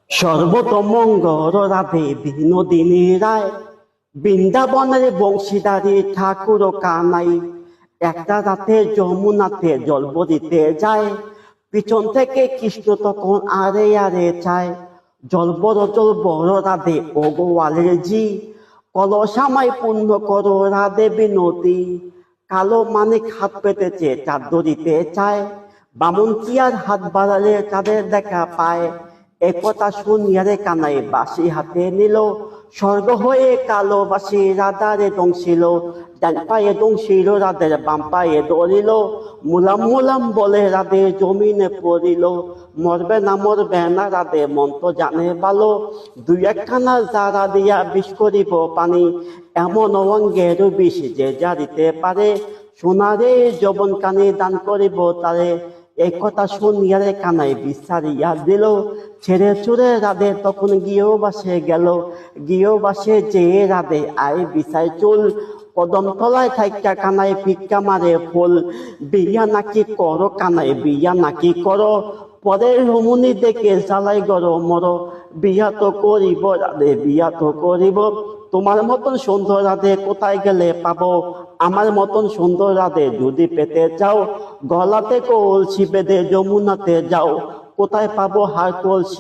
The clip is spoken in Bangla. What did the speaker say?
সর্বতমঙ্গল রাধে বিনোদিনী রায়, বৃন্দাবনের বংশীদারি ঠাকুর কানাই। একটা রাতে যমুনাতে জল ভরিতে যায়, পিছন থেকে কৃষ্ণ তখন আরে আরে চায়। জল বড় রাধে ও গোয়ালের জি, কলসামাই পূর্ণ করো রাধে বিনোদী। কালো মানিক হাত পেতেছে চাঁদ ধরিতে চায়, বামুন কি আর হাত বাড়ালে চাঁদের দেখা পায়। একথা শুনিয়া রে কানাই বাঁশি হাতে নিল, স্বর্গ হয়ে কালো বাঁশি রাধারে দংশিল। ডান পায়ে দংশিল রাধের বাম পায়ে ধরিল, মুলাম মুলাম বলে রাধে জমিনে পড়িল। মরবে না রাধে মন তো জানে ভালো, দুই একখানা জারা দিয়া বিষ করিব পানি। এমন অঙ্গের বিষ যে জারিতে পারে, সোনারে যবন কানে দান করিব তারে। এই কথা শুনিয়া রে কানাই বিচারিয়া দিল, ছেড়ে চুরে রাধে তখন গিয়েও বাসে গেল। গিয়েও বাসে যে রাধে আয় বিছাই চুল, কদম তলায় থাইকা কানাই ভিক্ষা মারে ফুল। বিয়া নাকি করো কানাই বিয়া নাকি করো, পরের রমণী দেখে জ্বালাই গরো মরো। বিয়া তো করিব রাধে বিয়া তো করিব, তোমার মতন সুন্দর রাধে কোথায় গেলে পাবো। আমার মতন সুন্দর রাধে যদি পেতে চাও, গলাতে কলসি বেঁধে যমুনাতে যাও। কোথায় পাবো হার কলসি